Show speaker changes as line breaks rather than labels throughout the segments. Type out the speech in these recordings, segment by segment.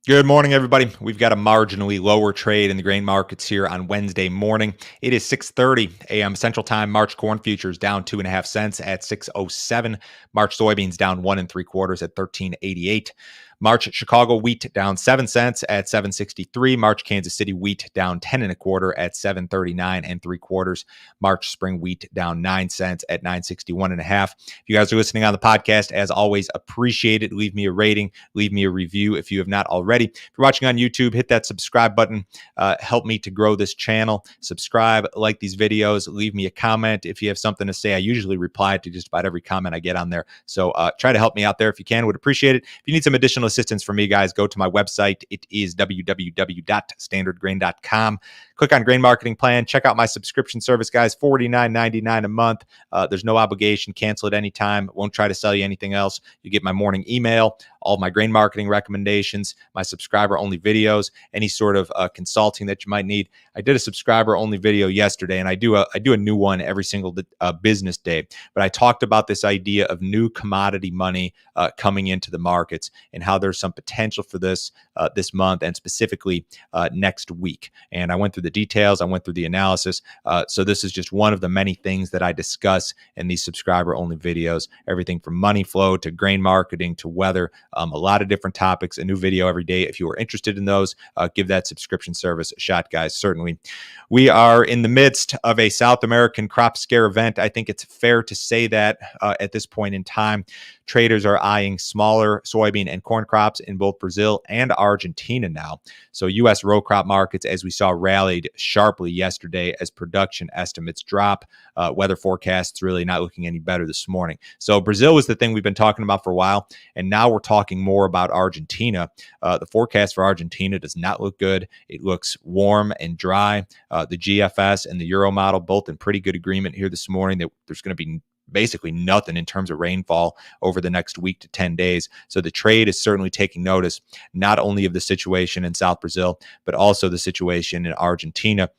Good morning, everybody. We've got a marginally lower trade in the grain markets here on Wednesday morning. It is 6:30 a.m. Central Time. March corn futures down 2.5 cents at 6:07. March soybeans down 1 3/4 at 13.88. March Chicago wheat down 7 cents at 7.63. March Kansas City wheat down 10 1/4 at 7.39 3/4. March spring wheat down 9 cents at 9.61 1/2. If you guys are listening on the podcast, as always, appreciate it. Leave me a rating, leave me a review if you have not already. If you're watching on YouTube, hit that subscribe button. Help me to grow this channel. Subscribe, like these videos, leave me a comment if you have something to say. I usually reply to just about every comment I get on there. So try to help me out there if you can. Would appreciate it. If you need some additional assistance from me, guys, go to my website. It is www.standardgrain.com. Click on Grain Marketing Plan. Check out my subscription service, guys. $49.99 a month. There's no obligation. Cancel at any time. Won't try to sell you anything else. You get my morning email, all of my grain marketing recommendations, my subscriber-only videos, any sort of consulting that you might need. I did a subscriber-only video yesterday, and I do a new one every single business day. But I talked about this idea of new commodity money coming into the markets and how there's some potential for this this month and specifically next week. And I went through the details. I went through the analysis. So this is just one of the many things that I discuss in these subscriber-only videos. Everything from money flow to grain marketing to weather. A lot of different topics. A new video every day. If you are interested in those, give that subscription service a shot, guys. Certainly. We are in the midst of a South American crop scare event. I think it's fair to say that at this point in time. Traders are eyeing smaller soybean and corn crops in both Brazil and Argentina now. So U.S. row crop markets, as we saw, rallied sharply yesterday as production estimates drop. Weather forecasts really not looking any better this morning. So Brazil was the thing we've been talking about for a while, and now we're talking more about Argentina. The forecast for Argentina does not look good. It looks warm and dry. The GFS and the Euro model both in pretty good agreement here this morning that there's going to be basically nothing in terms of rainfall over the next week to 10 days. So the trade is certainly taking notice, not only of the situation in South Brazil, but also the situation in Argentina.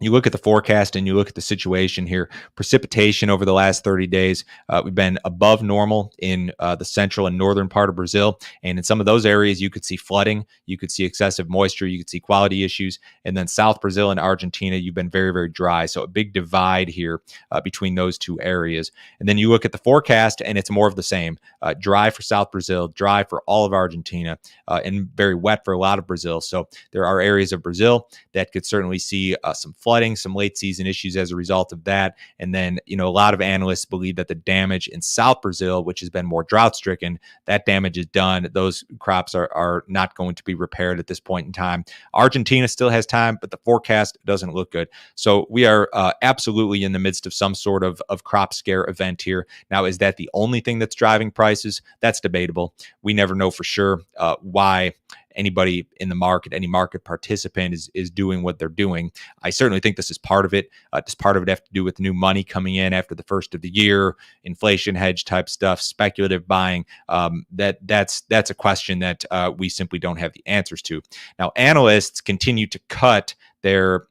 You look at the forecast and you look at the situation here. Precipitation over the last 30 days, we've been above normal in the central and northern part of Brazil. And in some of those areas, you could see flooding, you could see excessive moisture, you could see quality issues. And then South Brazil and Argentina, you've been very, very dry. So a big divide here between those two areas. And then you look at the forecast and it's more of the same. Dry for South Brazil, dry for all of Argentina, and very wet for a lot of Brazil. So there are areas of Brazil that could certainly see some flooding, some late season issues as a result of that. And then, a lot of analysts believe that the damage in South Brazil, which has been more drought stricken, that damage is done. Those crops are not going to be repaired at this point in time. Argentina still has time, but the forecast doesn't look good. So we are absolutely in the midst of some sort of crop scare event here. Now, is that the only thing that's driving prices? That's debatable. We never know for sure why anybody in the market, any market participant is doing what they're doing. I certainly think this is part of it. Does part of it have to do with new money coming in after the first of the year, inflation hedge type stuff, speculative buying? That's a question that we simply don't have the answers to. Now, analysts continue to cut their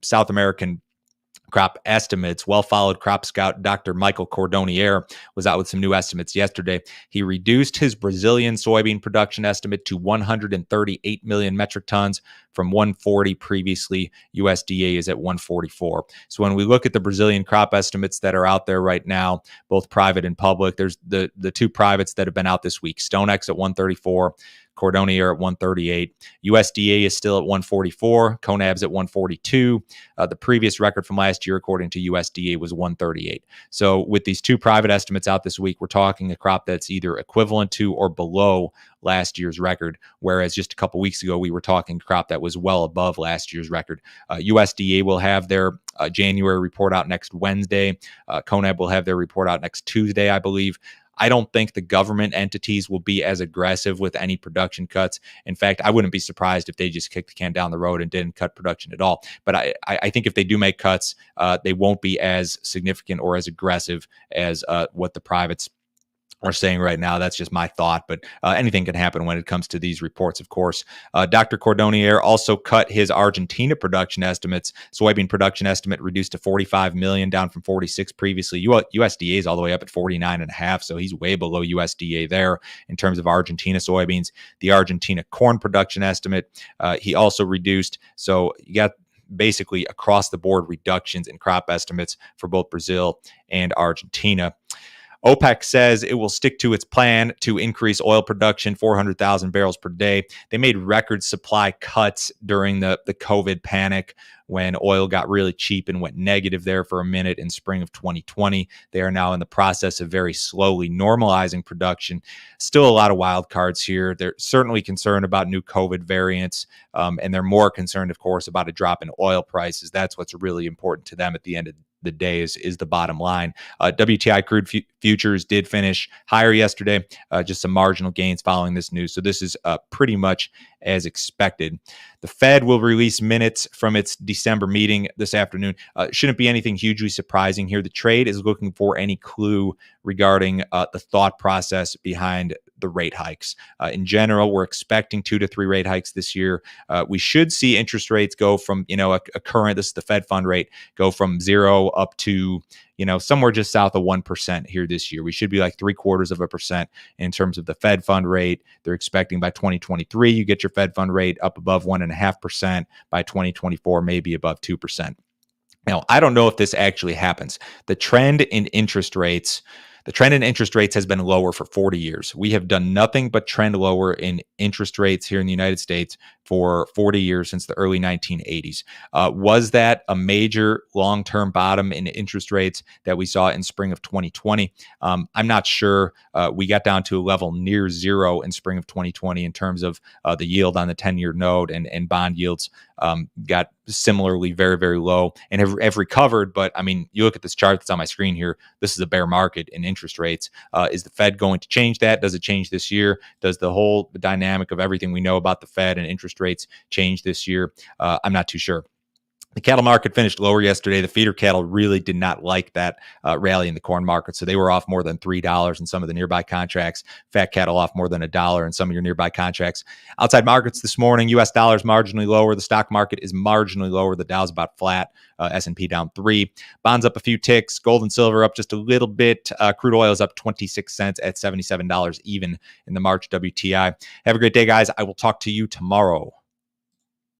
South American crop estimates. Well-followed crop scout Dr. Michael Cordonier was out with some new estimates yesterday. He reduced his Brazilian soybean production estimate to 138 million metric tons from 140 previously. USDA is at 144. So when we look at the Brazilian crop estimates that are out there right now, both private and public, there's the two privates that have been out this week. StoneX at 134. Cordonier at 138. USDA is still at 144. Conab's at 142. The previous record from last year, according to USDA, was 138. So with these two private estimates out this week, we're talking a crop that's either equivalent to or below last year's record, whereas just a couple weeks ago, we were talking crop that was well above last year's record. USDA will have their January report out next Wednesday. Conab will have their report out next Tuesday, I believe. I don't think the government entities will be as aggressive with any production cuts. In fact, I wouldn't be surprised if they just kicked the can down the road and didn't cut production at all. But I think if they do make cuts, they won't be as significant or as aggressive as what the privates are saying right now. That's just my thought, but anything can happen when it comes to these reports, of course. Dr. Cordonier also cut his Argentina production estimates. Soybean production estimate reduced to 45 million, down from 46 previously. USDA is all the way up at 49.5, so he's way below USDA there in terms of Argentina soybeans. The Argentina corn production estimate, he also reduced. So you got basically across the board reductions in crop estimates for both Brazil and Argentina. OPEC says it will stick to its plan to increase oil production 400,000 barrels per day. They made record supply cuts during the COVID panic when oil got really cheap and went negative there for a minute in spring of 2020. They are now in the process of very slowly normalizing production. Still a lot of wild cards here. They're certainly concerned about new COVID variants, and they're more concerned, of course, about a drop in oil prices. That's what's really important to them at the end of the day is the bottom line. WTI crude futures did finish higher yesterday, just some marginal gains following this news. So this is pretty much as expected. The Fed will release minutes from its December meeting this afternoon. Shouldn't be anything hugely surprising here. The trade is looking for any clue regarding the thought process behind the rate hikes. In general, we're expecting 2 to 3 rate hikes this year. We should see interest rates go from, a current, this is the Fed fund rate, go from 0 up to, somewhere just south of 1% here this year. We should be like 0.75% in terms of the Fed fund rate. They're expecting by 2023, you get your Fed fund rate up above 1.5%. By 2024, maybe above 2%. Now, I don't know if this actually happens. The trend in interest rates has been lower for 40 years. We have done nothing but trend lower in interest rates here in the United States for 40 years, since the early 1980s. Was that a major long-term bottom in interest rates that we saw in spring of 2020? I'm not sure. We got down to a level near zero in spring of 2020 in terms of the yield on the 10-year note, and bond yields got similarly very, very low and have recovered. But I mean, you look at this chart that's on my screen here, this is a bear market in interest rates. Is the Fed going to change that? Does it change this year? Does the whole dynamic of everything we know about the Fed and interest rates change this year? I'm not too sure. The cattle market finished lower yesterday. The feeder cattle really did not like that rally in the corn market, so they were off more than $3 in some of the nearby contracts. Fat cattle off more than $1 in some of your nearby contracts. Outside markets this morning, U.S. dollars marginally lower. The stock market is marginally lower. The Dow's about flat. S&P down 3. Bonds up a few ticks. Gold and silver up just a little bit. Crude oil is up 26 cents at $77 even in the March WTI. Have a great day, guys. I will talk to you tomorrow.